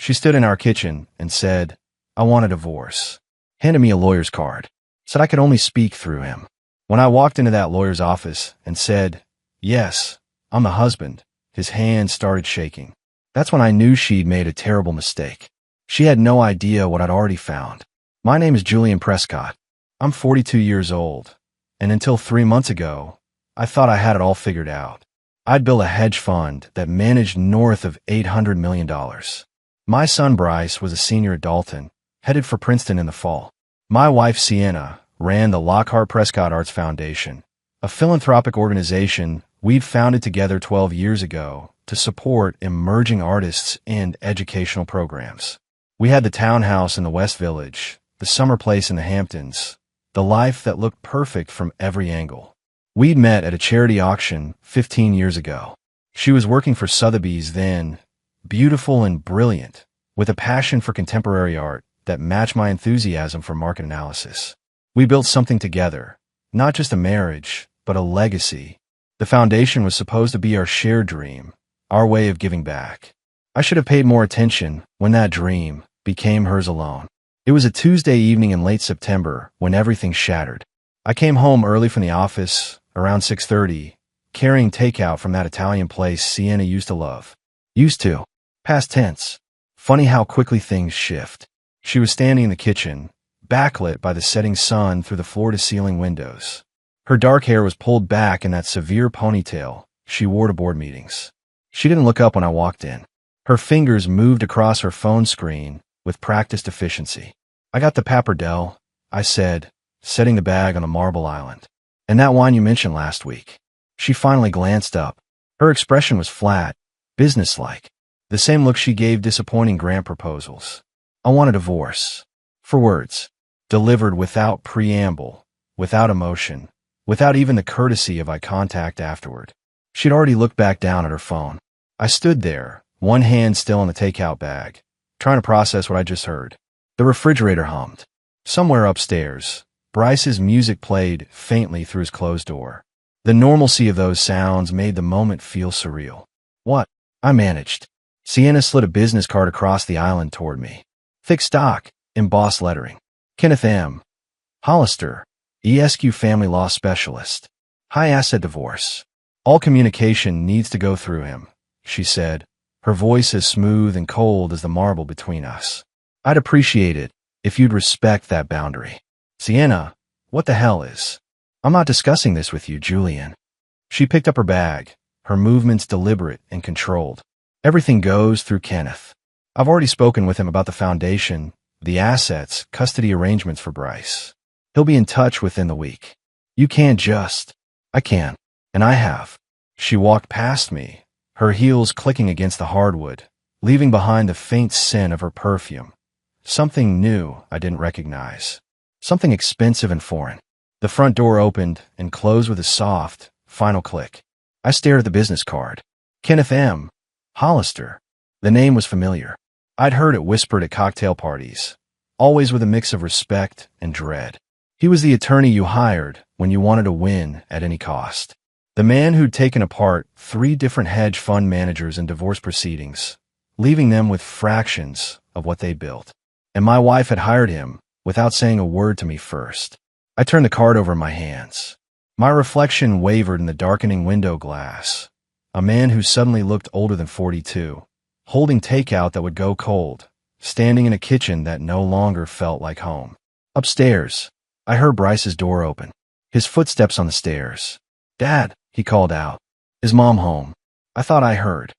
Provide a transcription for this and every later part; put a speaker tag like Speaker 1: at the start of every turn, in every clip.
Speaker 1: She stood in our kitchen and said, "I want a divorce." Handed me a lawyer's card. Said I could only speak through him. When I walked into that lawyer's office and said, "Yes, I'm the husband," his hands started shaking. That's when I knew she'd made a terrible mistake. She had no idea what I'd already found. My name is Julian Prescott. I'm 42 years old, and until 3 months ago, I thought I had it all figured out. I'd built a hedge fund that managed north of $800 million. My son Bryce was a senior at Dalton, headed for Princeton in the fall. My wife Sienna ran the Lockhart Prescott Arts Foundation, a philanthropic organization we'd founded together 12 years ago to support emerging artists and educational programs. We had the townhouse in the West Village, the summer place in the Hamptons, the life that looked perfect from every angle. We'd met at a charity auction 15 years ago. She was working for Sotheby's then, beautiful and brilliant, with a passion for contemporary art that matched my enthusiasm for market analysis. We built something together, not just a marriage, but a legacy. The foundation was supposed to be our shared dream, our way of giving back. I should have paid more attention when that dream became hers alone. It was a Tuesday evening in late September when everything shattered. I came home early from the office, around 6:30, carrying takeout from that Italian place Sienna used to love. Used to. Past tense. Funny how quickly things shift. She was standing in the kitchen, backlit by the setting sun through the floor-to-ceiling windows. Her dark hair was pulled back in that severe ponytail she wore to board meetings. She didn't look up when I walked in. Her fingers moved across her phone screen with practiced efficiency. "I got the Pappardelle," I said, setting the bag on the marble island. "And that wine you mentioned last week." She finally glanced up. Her expression was flat, businesslike, the same look she gave disappointing grant proposals. "I want a divorce." 4 words, delivered without preamble, without emotion, without even the courtesy of eye contact afterward. She'd already looked back down at her phone. I stood there, one hand still on the takeout bag, trying to process what I just heard. The refrigerator hummed. Somewhere upstairs, Bryce's music played faintly through his closed door. The normalcy of those sounds made the moment feel surreal. "What?" I managed. Sienna slid a business card across the island toward me. Thick stock, embossed lettering. Kenneth M. Hollister, ESQ family law specialist. High asset divorce. "All communication needs to go through him," she said, her voice as smooth and cold as the marble between us. "I'd appreciate it if you'd respect that boundary." "Sienna, what the hell is?" "I'm not discussing this with you, Julian." She picked up her bag, her movements deliberate and controlled. "Everything goes through Kenneth. I've already spoken with him about the foundation, the assets, custody arrangements for Bryce. He'll be in touch within the week. You can't just..." "I can, and I have." She walked past me, her heels clicking against the hardwood, leaving behind the faint scent of her perfume. Something new I didn't recognize. Something expensive and foreign. The front door opened and closed with a soft, final click. I stared at the business card. Kenneth M. Hollister. The name was familiar. I'd heard it whispered at cocktail parties, always with a mix of respect and dread. He was the attorney you hired when you wanted to win at any cost. The man who'd taken apart 3 different hedge fund managers in divorce proceedings, leaving them with fractions of what they built. And my wife had hired him without saying a word to me first. I turned the card over in my hands. My reflection wavered in the darkening window glass. A man who suddenly looked older than 42, holding takeout that would go cold, standing in a kitchen that no longer felt like home. Upstairs, I heard Bryce's door open. His footsteps on the stairs. "Dad," he called out. "Is Mom home?" I thought I heard.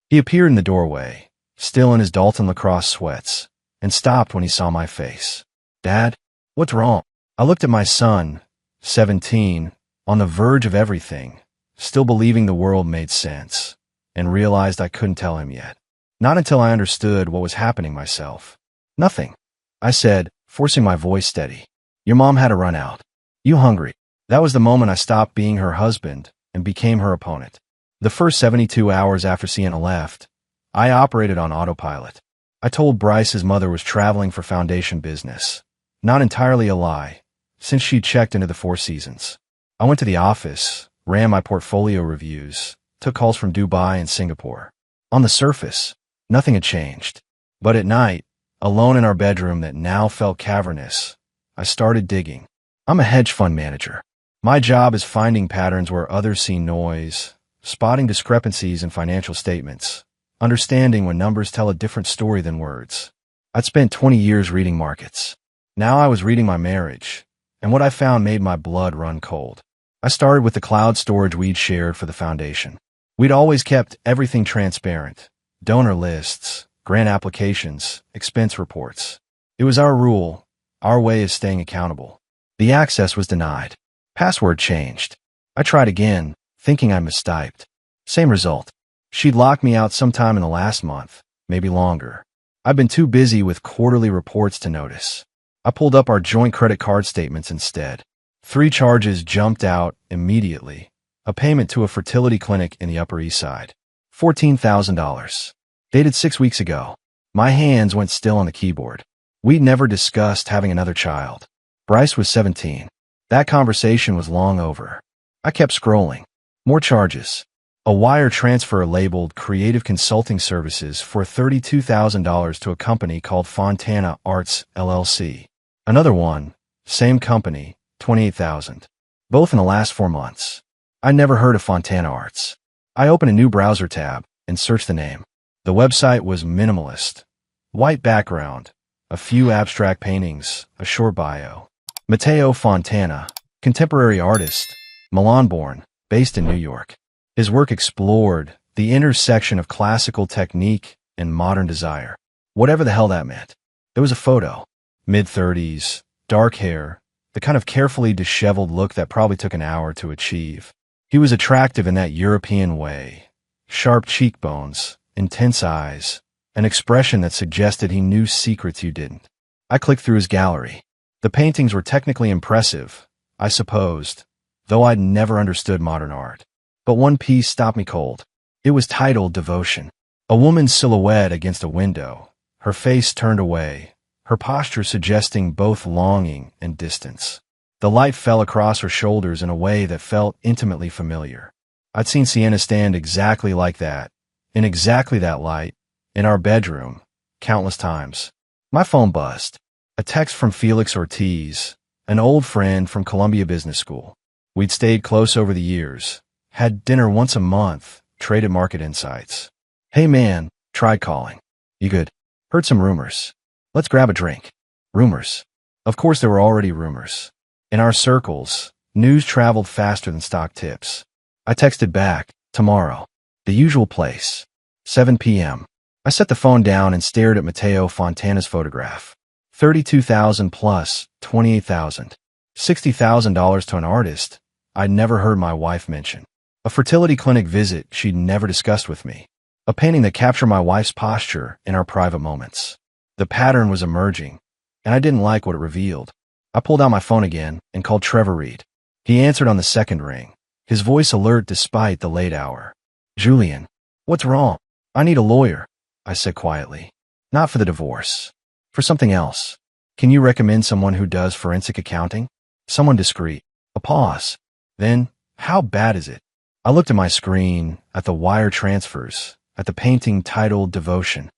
Speaker 1: He appeared in the doorway, still in his Dalton lacrosse sweats, and stopped when he saw my face. "Dad, what's wrong?" I looked at my son, 17, on the verge of everything, still believing the world made sense, and realized I couldn't tell him yet. Not until I understood what was happening myself. "Nothing," I said, forcing my voice steady. "Your mom had a run out. You hungry?" That was the moment I stopped being her husband and became her opponent. The first 72 hours after Sienna left, I operated on autopilot. I told Bryce his mother was traveling for foundation business. Not entirely a lie, since she'd checked into the Four Seasons. I went to the office, ran my portfolio reviews, took calls from Dubai and Singapore. On the surface, nothing had changed. But at night, alone in our bedroom that now felt cavernous, I started digging. I'm a hedge fund manager. My job is finding patterns where others see noise, spotting discrepancies in financial statements, understanding when numbers tell a different story than words. I'd spent 20 years reading markets. Now I was reading my marriage, and what I found made my blood run cold. I started with the cloud storage we'd shared for the foundation. We'd always kept everything transparent: donor lists, grant applications, expense reports. It was our rule, our way of staying accountable. The access was denied. Password changed. I tried again, thinking I mistyped. Same result. She'd locked me out sometime in the last month, maybe longer. I'd been too busy with quarterly reports to notice. I pulled up our joint credit card statements instead. 3 charges jumped out immediately. A payment to a fertility clinic in the Upper East Side. $14,000. Dated 6 weeks ago. My hands went still on the keyboard. We'd never discussed having another child. Bryce was 17. That conversation was long over. I kept scrolling. More charges. A wire transfer labeled Creative Consulting Services for $32,000 to a company called Fontana Arts, LLC. Another one, same company, $28,000. Both in the last 4 months. I never heard of Fontana Arts. I opened a new browser tab and searched the name. The website was minimalist. White background, a few abstract paintings, a short bio. Matteo Fontana, contemporary artist, Milan-born, based in New York. His work explored the intersection of classical technique and modern desire. Whatever the hell that meant. There was a photo. Mid-30s, dark hair, the kind of carefully disheveled look that probably took an hour to achieve. He was attractive in that European way. Sharp cheekbones, intense eyes, an expression that suggested he knew secrets you didn't. I clicked through his gallery. The paintings were technically impressive, I supposed, though I'd never understood modern art. But one piece stopped me cold. It was titled Devotion. A woman's silhouette against a window, her face turned away, her posture suggesting both longing and distance. The light fell across her shoulders in a way that felt intimately familiar. I'd seen Sienna stand exactly like that, in exactly that light, in our bedroom, countless times. My phone buzzed. A text from Felix Ortiz, an old friend from Columbia Business School. We'd stayed close over the years, had dinner once a month, traded market insights. Hey man, tried calling. You good? Heard some rumors. Let's grab a drink. Rumors. Of course there were already rumors. In our circles, news traveled faster than stock tips. I texted back, tomorrow. The usual place. 7 p.m. I set the phone down and stared at Matteo Fontana's photograph. $32,000 plus $28,000. $60,000 to an artist I'd never heard my wife mention. A fertility clinic visit she'd never discussed with me. A painting that captured my wife's posture in our private moments. The pattern was emerging, and I didn't like what it revealed. I pulled out my phone again and called Trevor Reed. He answered on the second ring, his voice alert despite the late hour. Julian, what's wrong? I need a lawyer, I said quietly. Not for the divorce. For something else. Can you recommend someone who does forensic accounting? Someone discreet. A pause. Then, how bad is it? I looked at my screen, at the wire transfers, at the painting titled Devotion.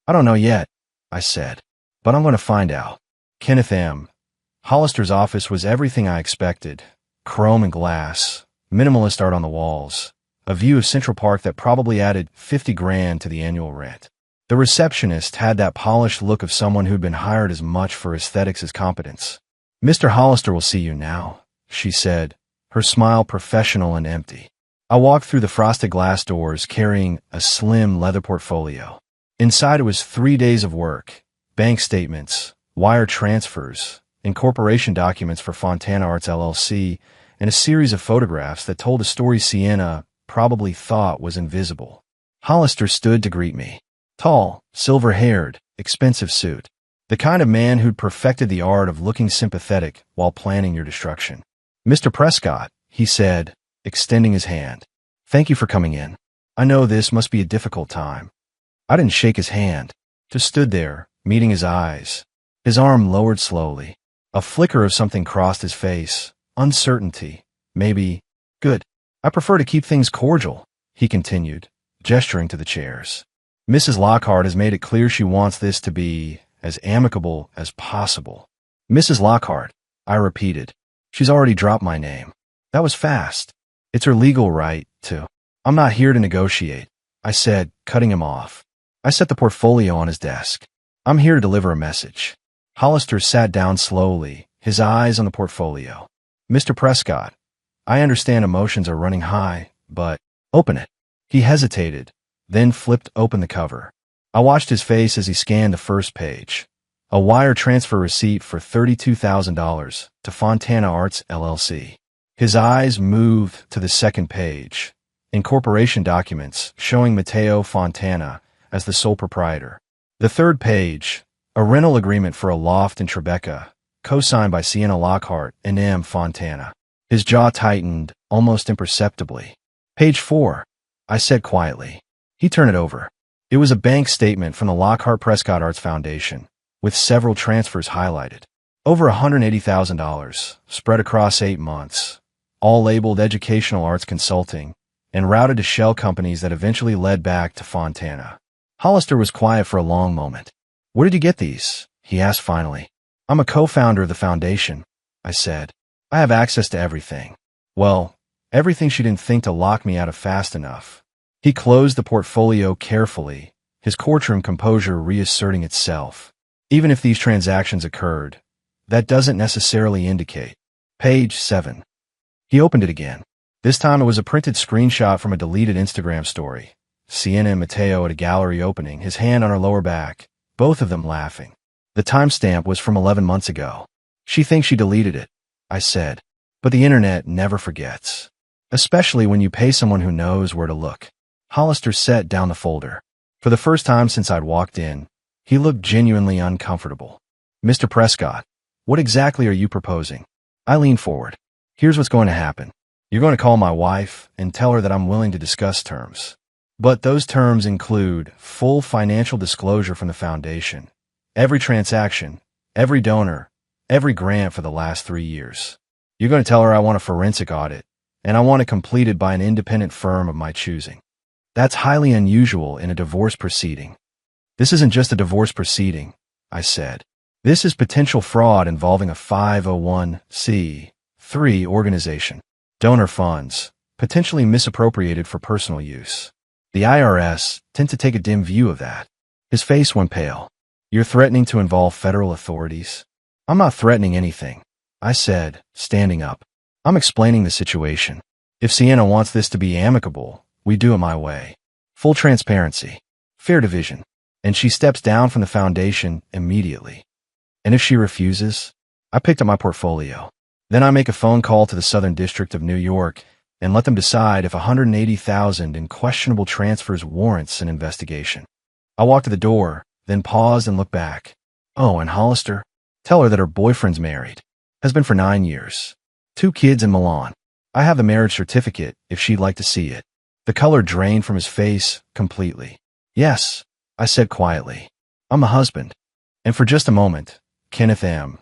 Speaker 1: I don't know yet, I said, but I'm going to find out. Kenneth M. Hollister's office was everything I expected. Chrome and glass, minimalist art on the walls, a view of Central Park that probably added $50,000 to the annual rent. The receptionist had that polished look of someone who'd been hired as much for aesthetics as competence. Mr. Hollister will see you now, she said, her smile professional and empty. I walked through the frosted glass doors carrying a slim leather portfolio. Inside it was 3 days of work, bank statements, wire transfers, incorporation documents for Fontana Arts LLC, and a series of photographs that told a story Sienna probably thought was invisible. Hollister stood to greet me. Tall, silver-haired, expensive suit. The kind of man who'd perfected the art of looking sympathetic while planning your destruction. Mr. Prescott, he said, extending his hand. Thank you for coming in. I know this must be a difficult time. I didn't shake his hand, just stood there, meeting his eyes. His arm lowered slowly. A flicker of something crossed his face. Uncertainty. Maybe. Good. I prefer to keep things cordial, he continued, gesturing to the chairs. Mrs. Lockhart has made it clear she wants this to be as amicable as possible. Mrs. Lockhart, I repeated. She's already dropped my name. That was fast. It's her legal right to. I'm not here to negotiate, I said, cutting him off. I set the portfolio on his desk. I'm here to deliver a message. Hollister sat down slowly, his eyes on the portfolio. Mr. Prescott, I understand emotions are running high, but open it. He hesitated, then flipped open the cover. I watched his face as he scanned the first page. A wire transfer receipt for $32,000 to Fontana Arts, LLC. His eyes moved to the second page. Incorporation documents showing Matteo Fontana as the sole proprietor. The third page, a rental agreement for a loft in Tribeca, co-signed by Sienna Lockhart and M. Fontana. His jaw tightened, almost imperceptibly. Page 4, I said quietly. He turned it over. It was a bank statement from the Lockhart Prescott Arts Foundation, with several transfers highlighted. Over $180,000, spread across 8 months, all labeled Educational Arts Consulting, and routed to shell companies that eventually led back to Fontana. Hollister was quiet for a long moment. Where did you get these? He asked finally. I'm a co-founder of the foundation, I said. I have access to everything. Well, everything she didn't think to lock me out of fast enough. He closed the portfolio carefully, his courtroom composure reasserting itself. Even if these transactions occurred, that doesn't necessarily indicate. Page 7. He opened it again. This time it was a printed screenshot from a deleted Instagram story. Sienna and Matteo at a gallery opening, his hand on her lower back, both of them laughing. The timestamp was from 11 months ago. She thinks she deleted it, I said. But the internet never forgets. Especially when you pay someone who knows where to look. Hollister set down the folder. For the first time since I'd walked in, he looked genuinely uncomfortable. Mr. Prescott, what exactly are you proposing? I leaned forward. Here's what's going to happen. You're going to call my wife and tell her that I'm willing to discuss terms. But those terms include full financial disclosure from the foundation, every transaction, every donor, every grant for the last 3 years. You're going to tell her I want a forensic audit, and I want it completed by an independent firm of my choosing. That's highly unusual in a divorce proceeding. This isn't just a divorce proceeding, I said. This is potential fraud involving a 501c3 organization. Donor funds, potentially misappropriated for personal use. The IRS tend to take a dim view of that. His face went pale. You're threatening to involve federal authorities? I'm not threatening anything, I said, standing up. I'm explaining the situation. If Sienna wants this to be amicable, we do it my way. Full transparency. Fair division. And she steps down from the foundation immediately. And if she refuses? I picked up my portfolio. Then I make a phone call to the Southern District of New York and let them decide if $180,000 in questionable transfers warrants an investigation. I walked to the door, then paused and looked back. Oh, and Hollister? Tell her that her boyfriend's married. Has been for 9 years. 2 kids in Milan. I have the marriage certificate if she'd like to see it. The color drained from his face completely. Yes, I said quietly. I'm a husband. And for just a moment, Kenneth M.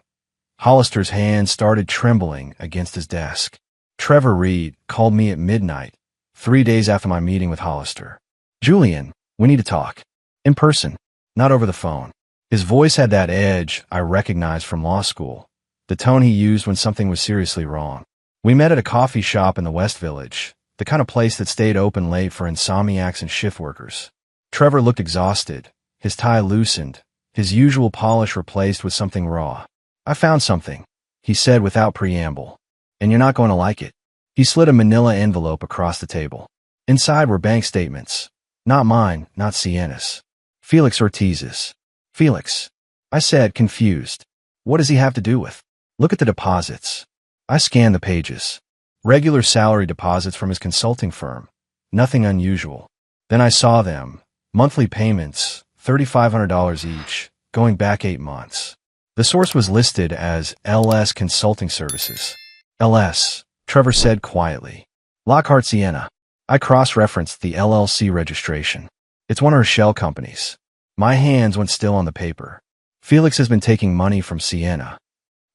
Speaker 1: Hollister's hand started trembling against his desk. Trevor Reed called me at midnight, 3 days after my meeting with Hollister. Julian, we need to talk. In person, not over the phone. His voice had that edge I recognized from law school, the tone he used when something was seriously wrong. We met at a coffee shop in the West Village, the kind of place that stayed open late for insomniacs and shift workers. Trevor looked exhausted, his tie loosened, his usual polish replaced with something raw. I found something, he said without preamble. And you're not going to like it. He slid a manila envelope across the table. Inside were bank statements. Not mine, not Sienna's. Felix Ortiz's. Felix, I said, confused. What does he have to do with? Look at the deposits. I scanned the pages. Regular salary deposits from his consulting firm. Nothing unusual. Then I saw them. Monthly payments, $3,500 each, going back 8 months. The source was listed as LS Consulting Services. LS, Trevor said quietly. Lockhart Sienna. I cross-referenced the LLC registration. It's one of her shell companies. My hands went still on the paper. Felix has been taking money from Sienna.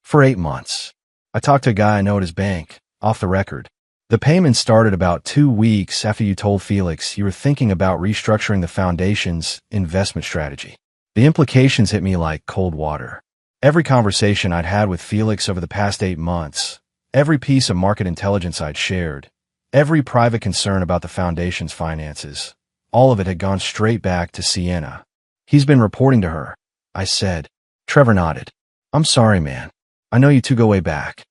Speaker 1: For 8 months. I talked to a guy I know at his bank, off the record. The payment started about 2 weeks after you told Felix you were thinking about restructuring the foundation's investment strategy. The implications hit me like cold water. Every conversation I'd had with Felix over the past 8 months, every piece of market intelligence I'd shared, every private concern about the foundation's finances, all of it had gone straight back to Sienna. He's been reporting to her, I said. Trevor nodded. I'm sorry, man. I know you two go way back.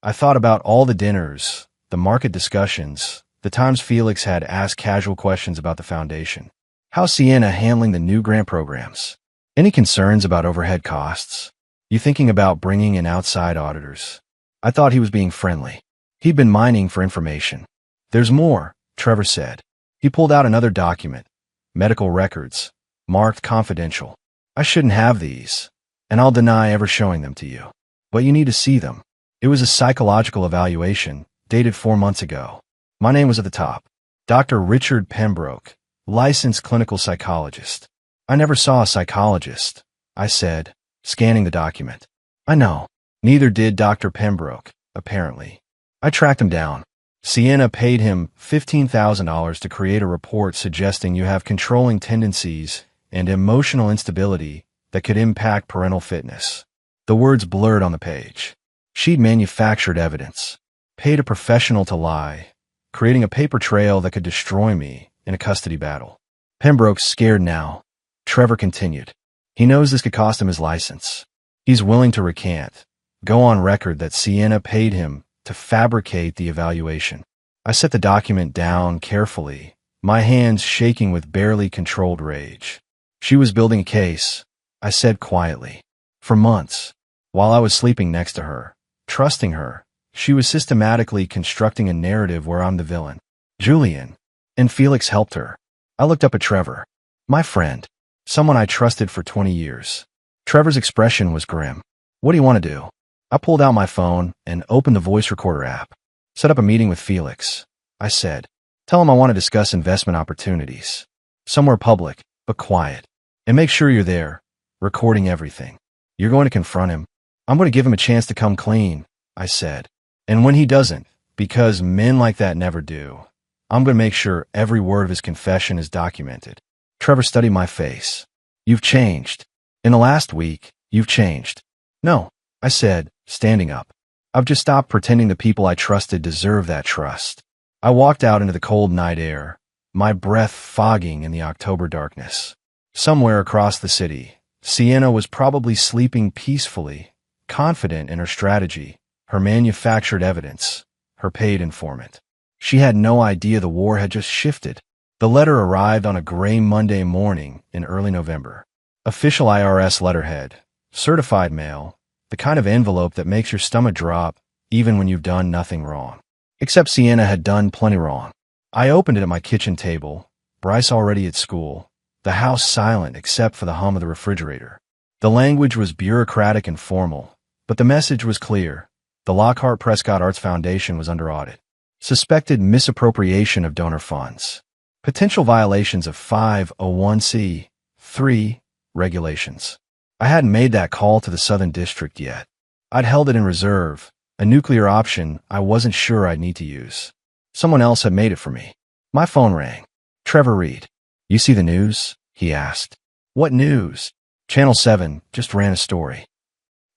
Speaker 1: I thought about all the dinners, the market discussions, the times Felix had asked casual questions about the foundation. How's Sienna handling the new grant programs? Any concerns about overhead costs? You thinking about bringing in outside auditors? I thought he was being friendly. He'd been mining for information. There's more, Trevor said. He pulled out another document. Medical records. Marked confidential. I shouldn't have these, and I'll deny ever showing them to you. But you need to see them. It was a psychological evaluation, dated 4 months ago. My name was at the top. Dr. Richard Pembroke, licensed clinical psychologist. I never saw a psychologist, I said, scanning the document. I know. Neither did Dr. Pembroke, apparently. I tracked him down. Sienna paid him $15,000 to create a report suggesting you have controlling tendencies and emotional instability that could impact parental fitness. The words blurred on the page. She'd manufactured evidence, paid a professional to lie, creating a paper trail that could destroy me in a custody battle. Pembroke's scared now. Trevor continued. He knows this could cost him his license. He's willing to recant, go on record that Sienna paid him to fabricate the evaluation. I set the document down carefully, my hands shaking with barely controlled rage. She was building a case, I said quietly. For months, while I was sleeping next to her, trusting her, she was systematically constructing a narrative where I'm the villain. Julian. And Felix helped her. I looked up at Trevor. My friend. Someone I trusted for 20 years. Trevor's expression was grim. What do you want to do? I pulled out my phone and opened the voice recorder app. Set up a meeting with Felix, I said. Tell him I want to discuss investment opportunities. Somewhere public, but quiet. And make sure you're there, recording everything. You're going to confront him. I'm going to give him a chance to come clean, I said. And when he doesn't, because men like that never do, I'm going to make sure every word of his confession is documented. Trevor studied my face. You've changed. In the last week, you've changed. No, I said, standing up. I've just stopped pretending the people I trusted deserve that trust. I walked out into the cold night air, my breath fogging in the October darkness. Somewhere across the city, Sienna was probably sleeping peacefully, confident in her strategy, her manufactured evidence, her paid informant. She had no idea the war had just shifted. The letter arrived on a gray Monday morning in early November. Official IRS letterhead, certified mail, the kind of envelope that makes your stomach drop even when you've done nothing wrong. Except Sienna had done plenty wrong. I opened it at my kitchen table, Bryce already at school, the house silent except for the hum of the refrigerator. The language was bureaucratic and formal, but the message was clear. The Lockhart Prescott Arts Foundation was under audit. Suspected misappropriation of donor funds. Potential violations of 501c3 regulations. I hadn't made that call to the Southern District yet. I'd held it in reserve, a nuclear option I wasn't sure I'd need to use. Someone else had made it for me. My phone rang. Trevor Reed. You see the news? He asked. What news? Channel 7 just ran a story.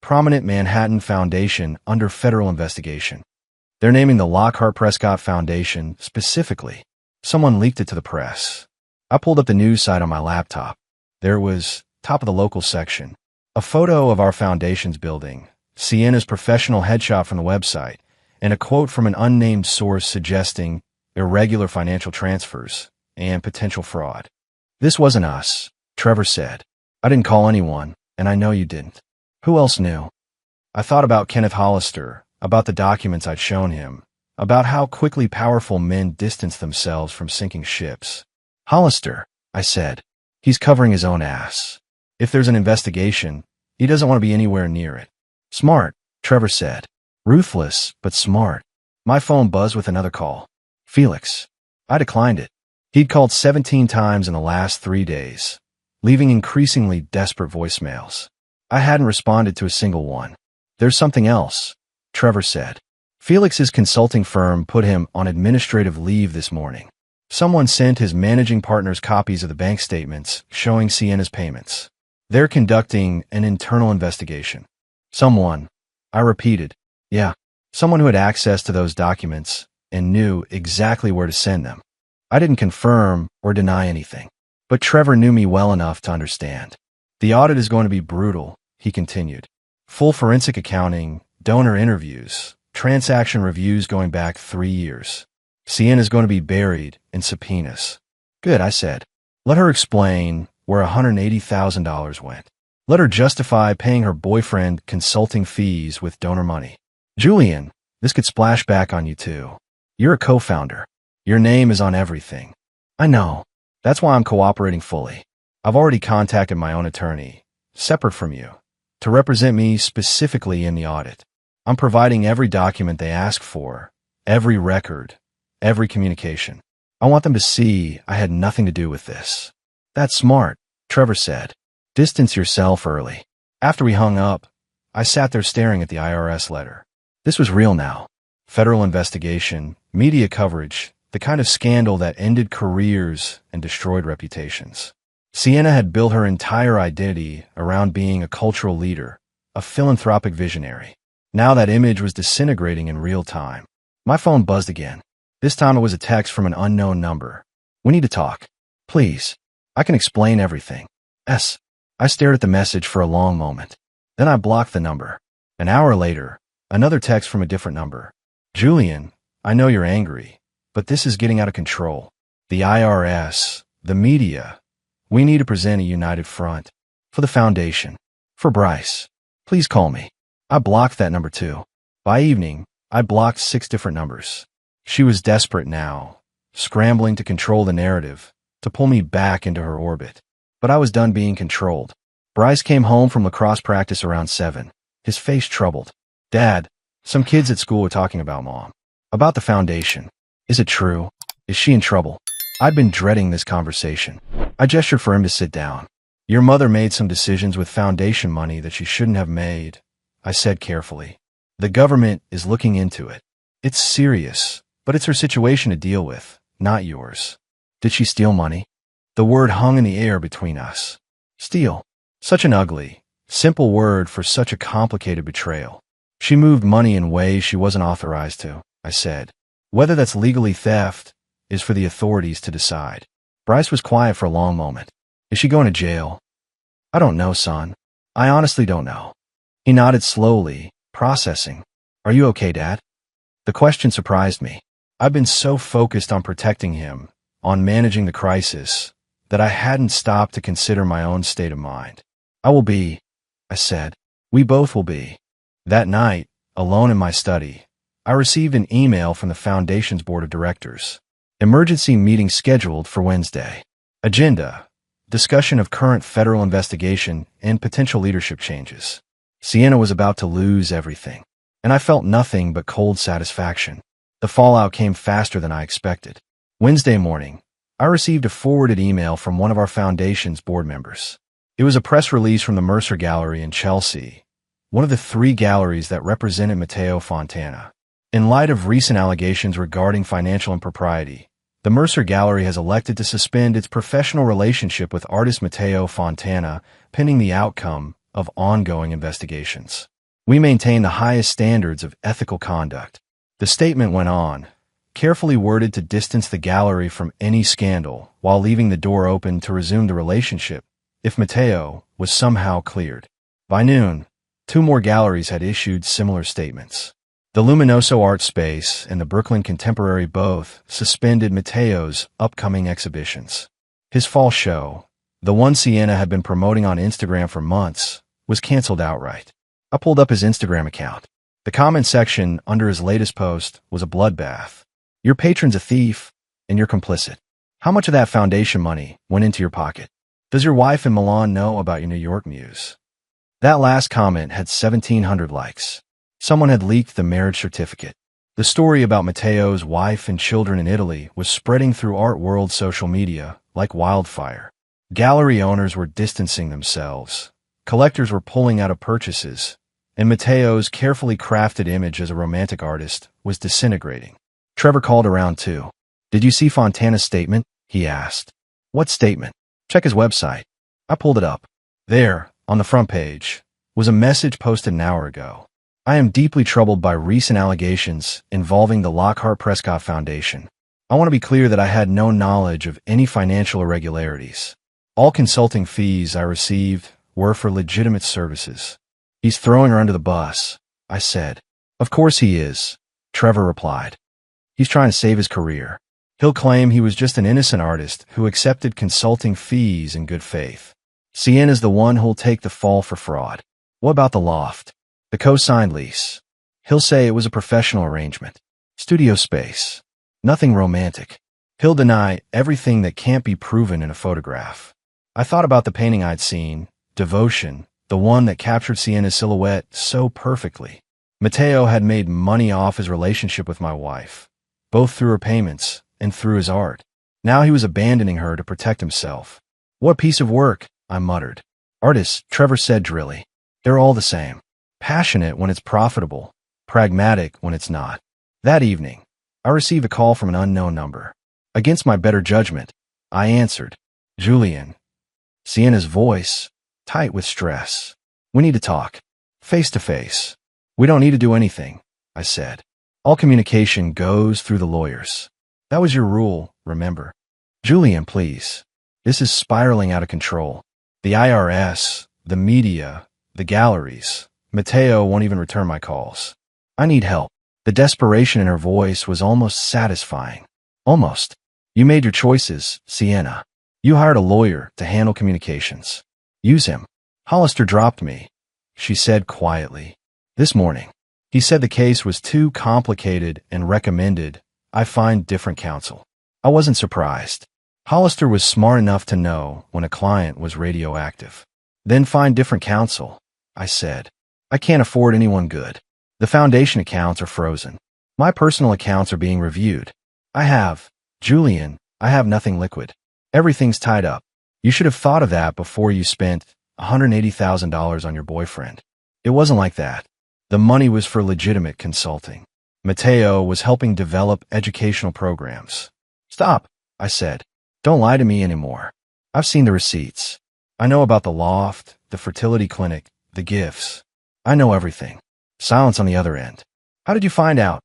Speaker 1: Prominent Manhattan Foundation under federal investigation. They're naming the Lockhart Prescott Foundation specifically. Someone leaked it to the press. I pulled up the news site on my laptop. There was, top of the local section, a photo of our foundation's building, Sienna's professional headshot from the website, and a quote from an unnamed source suggesting irregular financial transfers and potential fraud. This wasn't us, Trevor said. I didn't call anyone, and I know you didn't. Who else knew? I thought about Kenneth Hollister, about the documents I'd shown him, about how quickly powerful men distance themselves from sinking ships. Hollister, I said. He's covering his own ass. If there's an investigation, he doesn't want to be anywhere near it. Smart, Trevor said. Ruthless, but smart. My phone buzzed with another call. Felix. I declined it. He'd called 17 times in the last 3 days, leaving increasingly desperate voicemails. I hadn't responded to a single one. There's something else, Trevor said. Felix's consulting firm put him on administrative leave this morning. Someone sent his managing partners copies of the bank statements showing Sienna's payments. They're conducting an internal investigation. Someone, I repeated, yeah, someone who had access to those documents and knew exactly where to send them. I didn't confirm or deny anything, but Trevor knew me well enough to understand. The audit is going to be brutal, he continued. Full forensic accounting, donor interviews, transaction reviews going back 3 years. Sienna's going to be buried in subpoenas. Good, I said. Let her explain where $180,000 went. Let her justify paying her boyfriend consulting fees with donor money. Julian, this could splash back on you too. You're a co-founder. Your name is on everything. I know. That's why I'm cooperating fully. I've already contacted my own attorney, separate from you, to represent me specifically in the audit. I'm providing every document they ask for, every record, every communication. I want them to see I had nothing to do with this. That's smart, Trevor said. Distance yourself early. After we hung up, I sat there staring at the IRS letter. This was real now. Federal investigation, media coverage, the kind of scandal that ended careers and destroyed reputations. Sienna had built her entire identity around being a cultural leader, a philanthropic visionary. Now that image was disintegrating in real time. My phone buzzed again. This time it was a text from an unknown number. We need to talk. Please. I can explain everything. S. I stared at the message for a long moment. Then I blocked the number. An hour later, another text from a different number. Julian, I know you're angry, but this is getting out of control. The IRS, the media. We need to present a united front. For the foundation. For Bryce. Please call me. I blocked that number too. By evening, I blocked 6 different numbers. She was desperate now, scrambling to control the narrative, to pull me back into her orbit. But I was done being controlled. Bryce came home from lacrosse practice around 7, his face troubled. Dad, some kids at school were talking about Mom. About the foundation. Is it true? Is she in trouble? I'd been dreading this conversation. I gestured for him to sit down. Your mother made some decisions with foundation money that she shouldn't have made, I said carefully. The government is looking into it. It's serious, but it's her situation to deal with, not yours. Did she steal money? The word hung in the air between us. Steal. Such an ugly, simple word for such a complicated betrayal. She moved money in ways she wasn't authorized to, I said. Whether that's legally theft is for the authorities to decide. Bryce was quiet for a long moment. Is she going to jail? I don't know, son. I honestly don't know. He nodded slowly, processing. Are you okay, Dad? The question surprised me. I've been so focused on protecting him, on managing the crisis, that I hadn't stopped to consider my own state of mind. I will be, I said. We both will be. That night, alone in my study, I received an email from the Foundation's Board of Directors. Emergency meeting scheduled for Wednesday. Agenda: discussion of current federal investigation and potential leadership changes. Sienna was about to lose everything, and I felt nothing but cold satisfaction. The fallout came faster than I expected. Wednesday morning, I received a forwarded email from one of our Foundation's board members. It was a press release from the Mercer Gallery in Chelsea, one of the 3 galleries that represented Matteo Fontana. In light of recent allegations regarding financial impropriety, the Mercer Gallery has elected to suspend its professional relationship with artist Matteo Fontana pending the outcome of ongoing investigations. We maintain the highest standards of ethical conduct. The statement went on, carefully worded to distance the gallery from any scandal while leaving the door open to resume the relationship if Matteo was somehow cleared. By noon, 2 more galleries had issued similar statements. The Luminoso Art Space and the Brooklyn Contemporary both suspended Matteo's upcoming exhibitions. His fall show, the one Sienna had been promoting on Instagram for months, was canceled outright. I pulled up his Instagram account. The comment section under his latest post was a bloodbath. Your patron's a thief, and you're complicit. How much of that foundation money went into your pocket? Does your wife in Milan know about your New York muse? That last comment had 1,700 likes. Someone had leaked the marriage certificate. The story about Matteo's wife and children in Italy was spreading through art world social media like wildfire. Gallery owners were distancing themselves. Collectors were pulling out of purchases, and Mateo's carefully crafted image as a romantic artist was disintegrating. Trevor called around too. "Did you see Fontana's statement?" he asked. "What statement?" "Check his website." I pulled it up. There, on the front page, was a message posted an hour ago. "I am deeply troubled by recent allegations involving the Lockhart Prescott Foundation. I want to be clear that I had no knowledge of any financial irregularities. All consulting fees I received were for legitimate services." "He's throwing her under the bus," I said. "Of course he is," Trevor replied. "He's trying to save his career. He'll claim he was just an innocent artist who accepted consulting fees in good faith. Sienna's the one who'll take the fall for fraud. What about the loft? The co-signed lease? He'll say it was a professional arrangement. Studio space. Nothing romantic. He'll deny everything that can't be proven in a photograph." I thought about the painting I'd seen, Devotion, the one that captured Sienna's silhouette so perfectly. Mateo had made money off his relationship with my wife, both through her payments and through his art. Now he was abandoning her to protect himself. "What piece of work?" I muttered. "Artists," Trevor said drily. "They're all the same. Passionate when it's profitable, pragmatic when it's not." That evening, I received a call from an unknown number. Against my better judgment, I answered. "Julian." Sienna's voice, tight with stress. "We need to talk. Face to face." "We don't need to do anything," I said. "All communication goes through the lawyers. That was your rule, remember?" "Julian, please. This is spiraling out of control. The IRS, the media, the galleries. Mateo won't even return my calls. I need help." The desperation in her voice was almost satisfying. "Almost. You made your choices, Sienna. You hired a lawyer to handle communications. Use him." "Hollister dropped me," she said quietly. "This morning. He said the case was too complicated and recommended I find different counsel." I wasn't surprised. Hollister was smart enough to know when a client was radioactive. "Then find different counsel," I said. "I can't afford anyone good. The foundation accounts are frozen. My personal accounts are being reviewed. Julian, I have nothing liquid. Everything's tied up. You should have thought of that before you spent $180,000 on your boyfriend. It wasn't like that. The money was for legitimate consulting. Mateo was helping develop educational programs." "Stop," I said. "Don't lie to me anymore. I've seen the receipts. I know about the loft, the fertility clinic, the gifts. I know everything." Silence on the other end. "How did you find out?"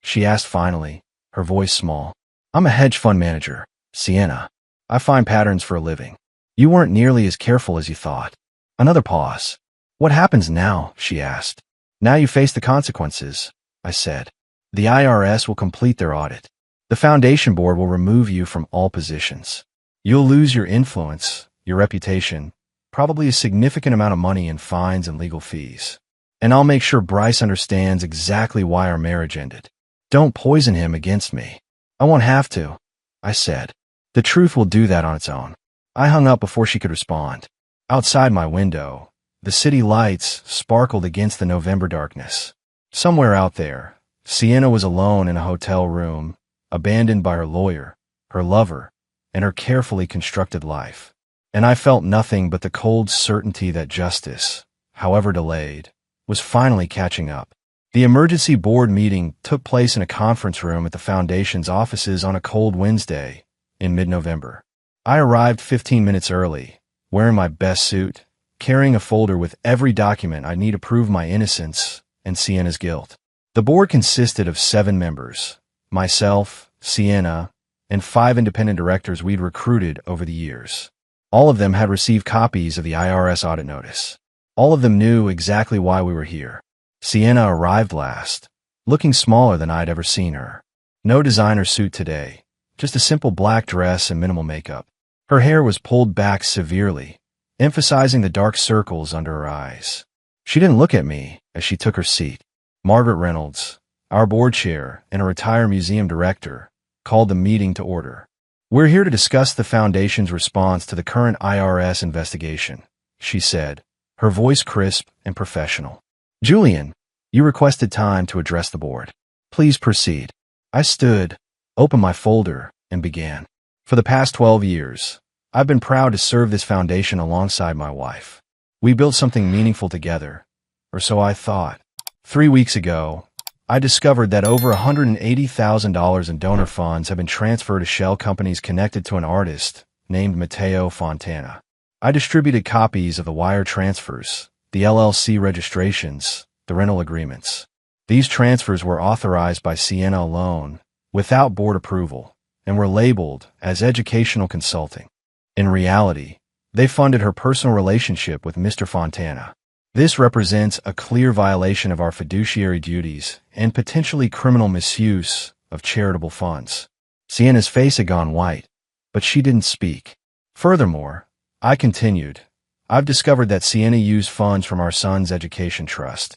Speaker 1: she asked finally, her voice small. "I'm a hedge fund manager, Sienna. I find patterns for a living. You weren't nearly as careful as you thought." Another pause. "What happens now?" she asked. "Now you face the consequences," I said. "The IRS will complete their audit. The foundation board will remove you from all positions. You'll lose your influence, your reputation, probably a significant amount of money in fines and legal fees. And I'll make sure Bryce understands exactly why our marriage ended. Don't poison him against me." "I won't have to," I said. "The truth will do that on its own." I hung up before she could respond. Outside my window, the city lights sparkled against the November darkness. Somewhere out there, Sienna was alone in a hotel room, abandoned by her lawyer, her lover, and her carefully constructed life. And I felt nothing but the cold certainty that justice, however delayed, was finally catching up. The emergency board meeting took place in a conference room at the foundation's offices on a cold Wednesday in mid-November. I arrived 15 minutes early, wearing my best suit, carrying a folder with every document I need to prove my innocence and Sienna's guilt. The board consisted of 7 members, myself, Sienna, and 5 independent directors we'd recruited over the years. All of them had received copies of the IRS audit notice. All of them knew exactly why we were here. Sienna arrived last, looking smaller than I'd ever seen her. No designer suit today, just a simple black dress and minimal makeup. Her hair was pulled back severely, emphasizing the dark circles under her eyes. She didn't look at me as she took her seat. Margaret Reynolds, our board chair and a retired museum director, called the meeting to order. "We're here to discuss the foundation's response to the current IRS investigation," she said, her voice crisp and professional. "Julian, you requested time to address the board. Please proceed." I stood, opened my folder, and began. "For the past 12 years, I've been proud to serve this foundation alongside my wife. We built something meaningful together, or so I thought. 3 weeks ago, I discovered that over $180,000 in donor funds have been transferred to shell companies connected to an artist named Matteo Fontana. I distributed copies of the wire transfers, the LLC registrations, the rental agreements. These transfers were authorized by Sienna alone, without board approval, and were labeled as educational consulting. In reality, they funded her personal relationship with Mr. Fontana. This represents a clear violation of our fiduciary duties and potentially criminal misuse of charitable funds. Sienna's face had gone white, but she didn't speak. Furthermore, I continued, I've discovered that Sienna used funds from our son's education trust,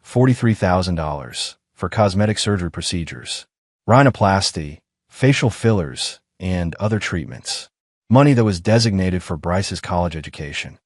Speaker 1: $43,000, for cosmetic surgery procedures, rhinoplasty, facial fillers, and other treatments. Money that was designated for Bryce's college education.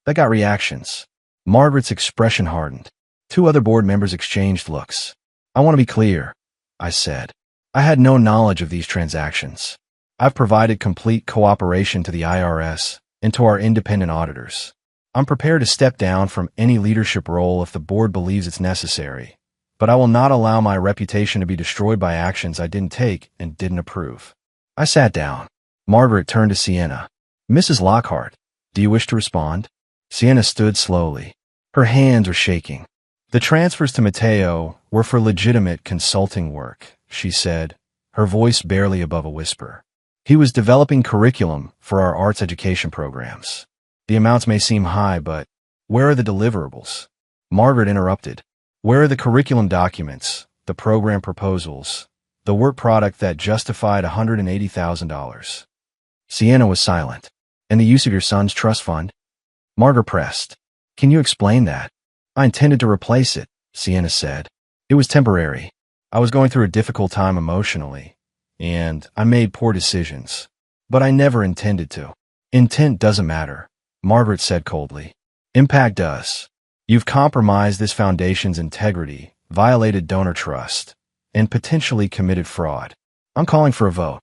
Speaker 1: That got reactions. Margaret's expression hardened. 2 other board members exchanged looks. I want to be clear, I said. I had no knowledge of these transactions. I've provided complete cooperation to the IRS and to our independent auditors. I'm prepared to step down from any leadership role if the board believes it's necessary, but I will not allow my reputation to be destroyed by actions I didn't take and didn't approve. I sat down. Margaret turned to Sienna. Mrs. Lockhart, do you wish to respond? Sienna stood slowly. Her hands were shaking. The transfers to Matteo were for legitimate consulting work, she said, her voice barely above a whisper. He was developing curriculum for our arts education programs. The amounts may seem high, but where are the deliverables? Margaret interrupted. Where are the curriculum documents, the program proposals, the work product that justified $180,000? Sienna was silent. And the use of your son's trust fund? Margaret pressed. Can you explain that? I intended to replace it, Sienna said. It was temporary. I was going through a difficult time emotionally, and I made poor decisions. But I never intended to. Intent doesn't matter, Margaret said coldly. Impact does. You've compromised this foundation's integrity, violated donor trust, and potentially committed fraud. I'm calling for a vote.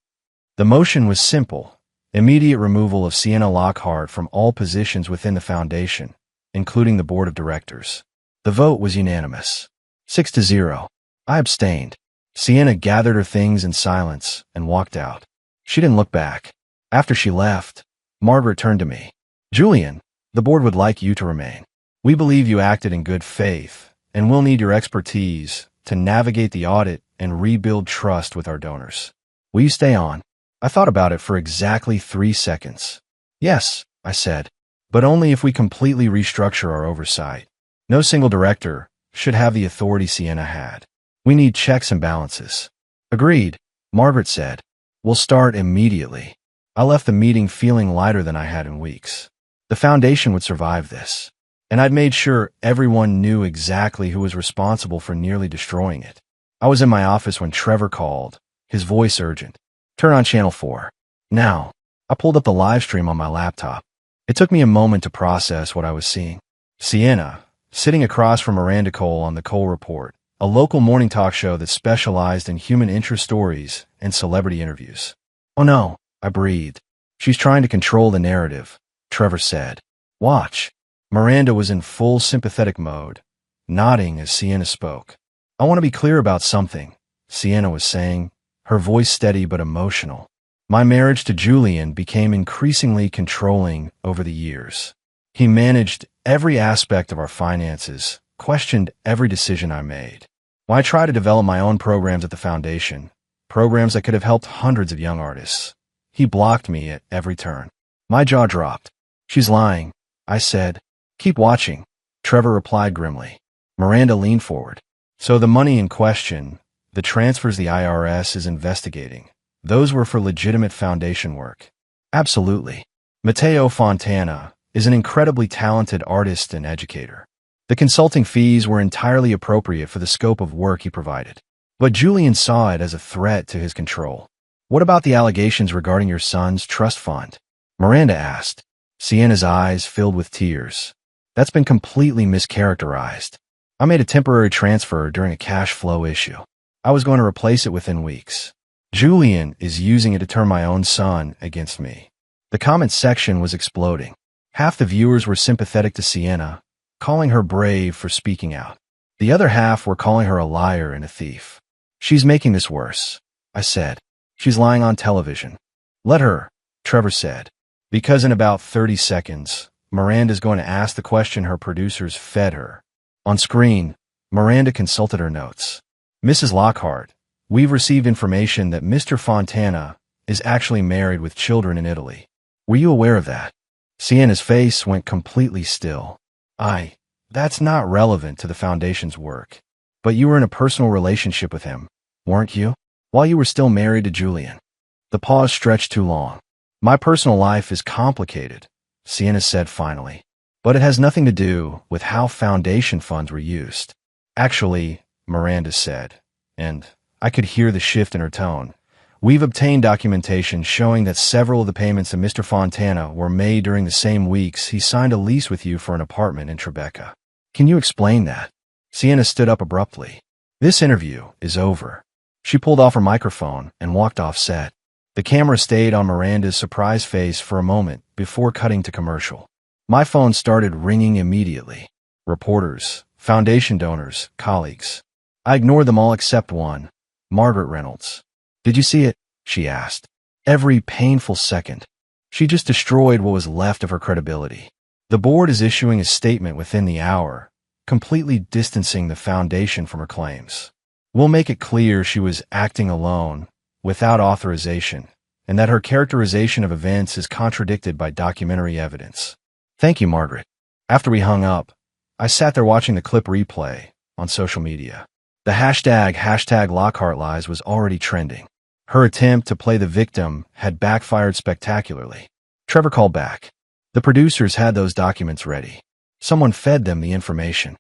Speaker 1: The motion was simple. Immediate removal of Sienna Lockhart from all positions within the foundation, including the board of directors. The vote was unanimous. 6-0. I abstained. Sienna gathered her things in silence and walked out. She didn't look back. After she left, Margaret turned to me. Julian, the board would like you to remain. We believe you acted in good faith, and we'll need your expertise to navigate the audit and rebuild trust with our donors. Will you stay on? I thought about it for exactly 3 seconds. Yes, I said, but only if we completely restructure our oversight. No single director should have the authority Sienna had. We need checks and balances. Agreed, Margaret said. We'll start immediately. I left the meeting feeling lighter than I had in weeks. The foundation would survive this, and I'd made sure everyone knew exactly who was responsible for nearly destroying it. I was in my office when Trevor called, his voice urgent. Turn on channel 4. Now, I pulled up the live stream on my laptop. It took me a moment to process what I was seeing. Sienna, sitting across from Miranda Cole on the Cole Report, a local morning talk show that specialized in human interest stories and celebrity interviews. Oh no, I breathed. She's trying to control the narrative, Trevor said. Watch. Miranda was in full sympathetic mode, nodding as Sienna spoke. I want to be clear about something, Sienna was saying, her voice steady but emotional. My marriage to Julian became increasingly controlling over the years. He managed every aspect of our finances, questioned every decision I made. When I tried to develop my own programs at the foundation, programs that could have helped hundreds of young artists, he blocked me at every turn. My jaw dropped. She's lying, I said. Keep watching, Trevor replied grimly. Miranda leaned forward. So the money in question, the transfers the IRS is investigating, those were for legitimate foundation work. Absolutely. Matteo Fontana is an incredibly talented artist and educator. The consulting fees were entirely appropriate for the scope of work he provided. But Julian saw it as a threat to his control. What about the allegations regarding your son's trust fund? Miranda asked. Sienna's eyes filled with tears. That's been completely mischaracterized. I made a temporary transfer during a cash flow issue. I was going to replace it within weeks. Julian is using it to turn my own son against me. The comment section was exploding. Half the viewers were sympathetic to Sienna, calling her brave for speaking out. The other half were calling her a liar and a thief. She's making this worse, I said. She's lying on television. Let her, Trevor said. Because in about 30 seconds, Miranda's going to ask the question her producers fed her. On screen, Miranda consulted her notes. Mrs. Lockhart, we've received information that Mr. Fontana is actually married with children in Italy. Were you aware of that? Sienna's face went completely still. That's not relevant to the Foundation's work. But you were in a personal relationship with him, weren't you? While you were still married to Julian. The pause stretched too long. My personal life is complicated, Sienna said finally. But it has nothing to do with how Foundation funds were used. Actually, Miranda said, and I could hear the shift in her tone. We've obtained documentation showing that several of the payments to Mr. Fontana were made during the same weeks he signed a lease with you for an apartment in Tribeca. Can you explain that? Sienna stood up abruptly. This interview is over. She pulled off her microphone and walked off set. The camera stayed on Miranda's surprised face for a moment before cutting to commercial. My phone started ringing immediately. Reporters, Foundation donors, colleagues. I ignored them all except one, Margaret Reynolds. Did you see it? She asked. Every painful second. She just destroyed what was left of her credibility. The board is issuing a statement within the hour, completely distancing the Foundation from her claims. We'll make it clear she was acting alone, without authorization, and that her characterization of events is contradicted by documentary evidence. Thank you, Margaret. After we hung up, I sat there watching the clip replay on social media. The hashtag Lockhart Lies was already trending. Her attempt to play the victim had backfired spectacularly. Trevor called back. The producers had those documents ready. Someone fed them the information.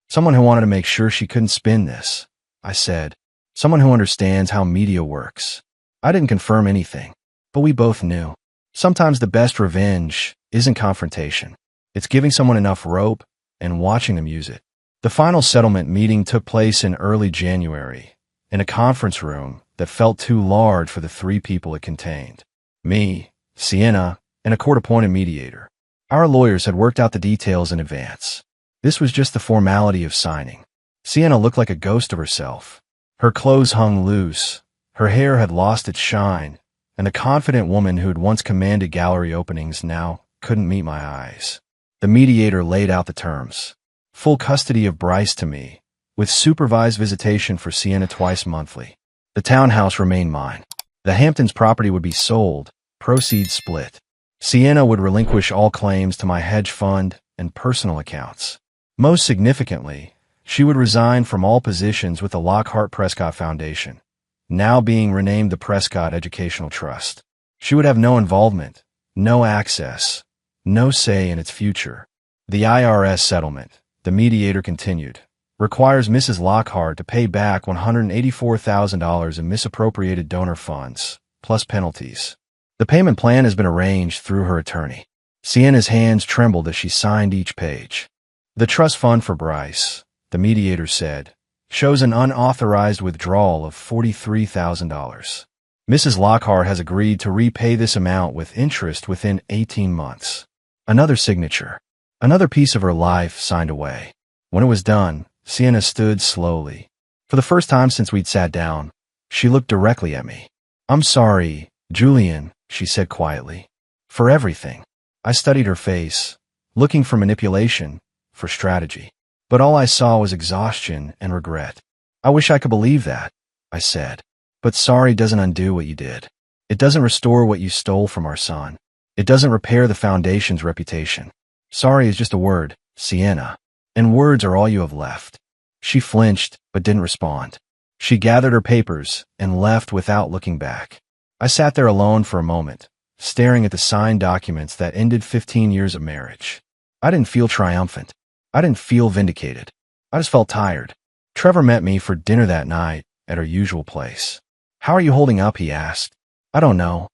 Speaker 1: Someone who wanted to make sure she couldn't spin this, I said. Someone who understands how media works. I didn't confirm anything, but we both knew. Sometimes the best revenge isn't confrontation. It's giving someone enough rope and watching them use it. The final settlement meeting took place in early January, in a conference room that felt too large for the 3 people it contained. Me, Sienna, and a court-appointed mediator. Our lawyers had worked out the details in advance. This was just the formality of signing. Sienna looked like a ghost of herself. Her clothes hung loose, her hair had lost its shine, and the confident woman who had once commanded gallery openings now couldn't meet my eyes. The mediator laid out the terms. Full custody of Bryce to me, with supervised visitation for Sienna twice monthly. The townhouse remained mine. The Hamptons property would be sold, proceeds split. Sienna would relinquish all claims to my hedge fund and personal accounts. Most significantly, she would resign from all positions with the Lockhart Prescott Foundation, now being renamed the Prescott Educational Trust. She would have no involvement, no access, no say in its future. The IRS settlement, the mediator continued, requires Mrs. Lockhart to pay back $184,000 in misappropriated donor funds, plus penalties. The payment plan has been arranged through her attorney. Sienna's hands trembled as she signed each page. The trust fund for Bryce, the mediator said, shows an unauthorized withdrawal of $43,000. Mrs. Lockhart has agreed to repay this amount with interest within 18 months. Another signature. Another piece of her life signed away. When it was done, Sienna stood slowly. For the first time since we'd sat down, she looked directly at me. I'm sorry, Julian, she said quietly. For everything. I studied her face, looking for manipulation, for strategy. But all I saw was exhaustion and regret. I wish I could believe that, I said. But sorry doesn't undo what you did. It doesn't restore what you stole from our son. It doesn't repair the Foundation's reputation. Sorry is just a word, Sienna. And words are all you have left. She flinched, but didn't respond. She gathered her papers and left without looking back. I sat there alone for a moment, staring at the signed documents that ended 15 years of marriage. I didn't feel triumphant. I didn't feel vindicated. I just felt tired. Trevor met me for dinner that night at our usual place. How are you holding up? He asked. I don't know.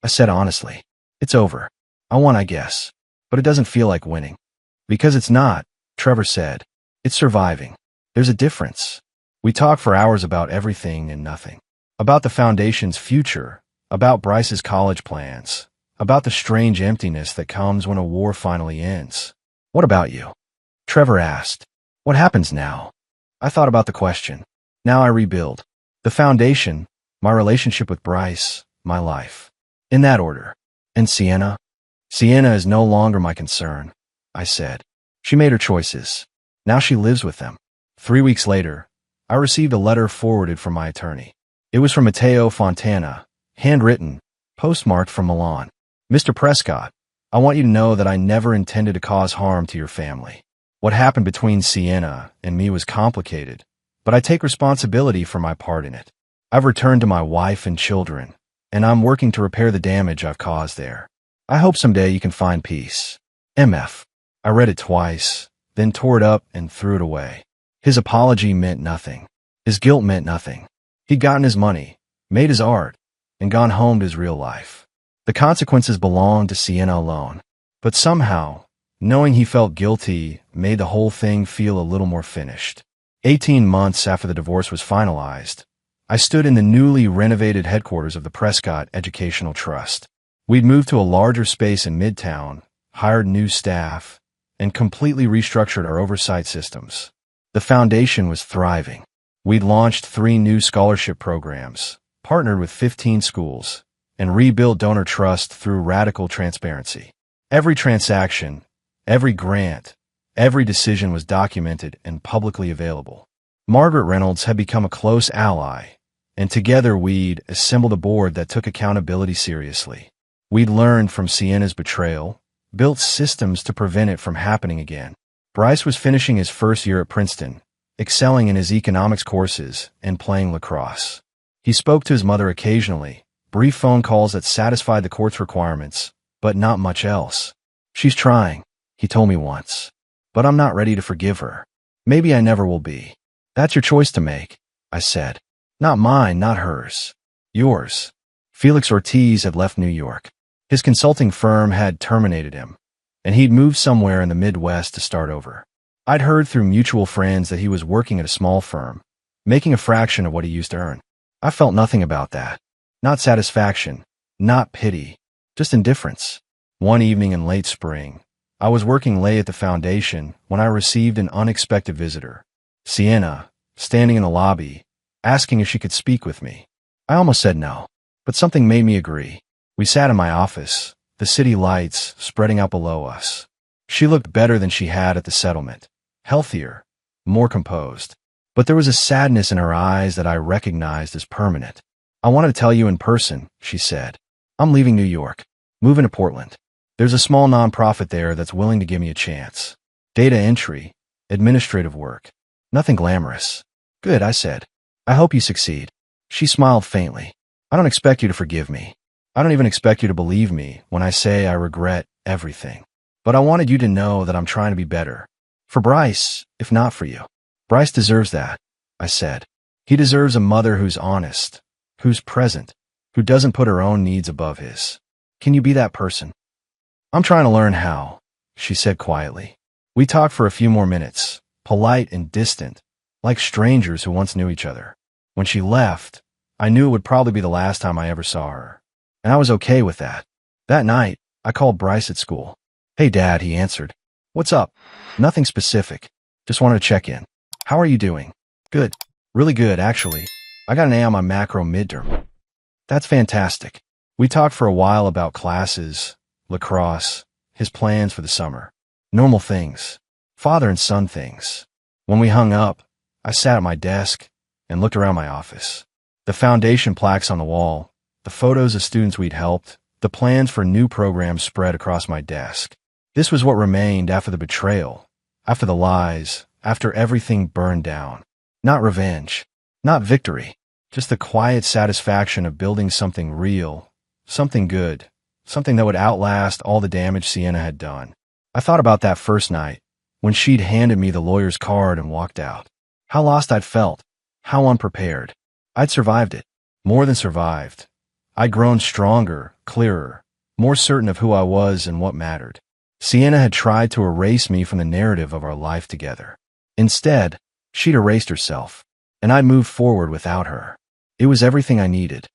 Speaker 1: I said honestly. It's over. I won, I guess. But it doesn't feel like winning. Because it's not, Trevor said. It's surviving. There's a difference. We talked for hours about everything and nothing. About the Foundation's future, about Bryce's college plans, about the strange emptiness that comes when a war finally ends. What about you? Trevor asked. What happens now? I thought about the question. Now I rebuild. The foundation, my relationship with Bryce, my life. In that order. And Sienna? Sienna is no longer my concern, I said. She made her choices. Now she lives with them. 3 weeks later, I received a letter forwarded from my attorney. It was from Matteo Fontana, handwritten, postmarked from Milan. Mr. Prescott, I want you to know that I never intended to cause harm to your family. What happened between Sienna and me was complicated, but I take responsibility for my part in it. I've returned to my wife and children, and I'm working to repair the damage I've caused there. I hope someday you can find peace. MF. I read it twice, then tore it up and threw it away. His apology meant nothing. His guilt meant nothing. He'd gotten his money, made his art, and gone home to his real life. The consequences belonged to Sienna alone. But somehow, knowing he felt guilty made the whole thing feel a little more finished. 18 months after the divorce was finalized, I stood in the newly renovated headquarters of the Prescott Educational Trust. We'd moved to a larger space in Midtown, hired new staff, and completely restructured our oversight systems. The foundation was thriving. We'd launched 3 new scholarship programs, partnered with 15 schools, and rebuilt donor trust through radical transparency. Every transaction, every grant, every decision was documented and publicly available. Margaret Reynolds had become a close ally, and together we'd assembled a board that took accountability seriously. We'd learned from Sienna's betrayal, built systems to prevent it from happening again. Bryce was finishing his first year at Princeton, excelling in his economics courses and playing lacrosse. He spoke to his mother occasionally, brief phone calls that satisfied the court's requirements, but not much else. She's trying, he told me once, but I'm not ready to forgive her. Maybe I never will be. That's your choice to make, I said. Not mine, not hers. Yours. Felix Ortiz had left New York. His consulting firm had terminated him, and he'd moved somewhere in the Midwest to start over. I'd heard through mutual friends that he was working at a small firm, making a fraction of what he used to earn. I felt nothing about that. Not satisfaction, not pity, just indifference. One evening in late spring, I was working late at the foundation when I received an unexpected visitor. Sienna, standing in the lobby, asking if she could speak with me. I almost said no, but something made me agree. We sat in my office, the city lights spreading out below us. She looked better than she had at the settlement, healthier, more composed. But there was a sadness in her eyes that I recognized as permanent. I wanted to tell you in person, she said. I'm leaving New York, moving to Portland. There's a small nonprofit there that's willing to give me a chance. Data entry, administrative work. Nothing glamorous. Good, I said. I hope you succeed. She smiled faintly. I don't expect you to forgive me. I don't even expect you to believe me when I say I regret everything. But I wanted you to know that I'm trying to be better. For Bryce, if not for you. Bryce deserves that, I said. He deserves a mother who's honest, who's present, who doesn't put her own needs above his. Can you be that person? I'm trying to learn how, she said quietly. We talked for a few more minutes, polite and distant, like strangers who once knew each other. When she left, I knew it would probably be the last time I ever saw her. And I was okay with that. That night, I called Bryce at school. Hey, Dad, he answered. What's up? Nothing specific. Just wanted to check in. How are you doing? Good. Really good, actually. I got an A on my macro midterm. That's fantastic. We talked for a while about classes, lacrosse, his plans for the summer. Normal things. Father and son things. When we hung up, I sat at my desk and looked around my office. The foundation plaques on the wall, the photos of students we'd helped, the plans for new programs spread across my desk. This was what remained after the betrayal, after the lies, after everything burned down. Not revenge, not victory, just the quiet satisfaction of building something real, something good, something that would outlast all the damage Sienna had done. I thought about that first night, when she'd handed me the lawyer's card and walked out. How lost I'd felt, how unprepared. I'd survived it, more than survived. I'd grown stronger, clearer, more certain of who I was and what mattered. Sienna had tried to erase me from the narrative of our life together. Instead, she'd erased herself, and I'd moved forward without her. It was everything I needed.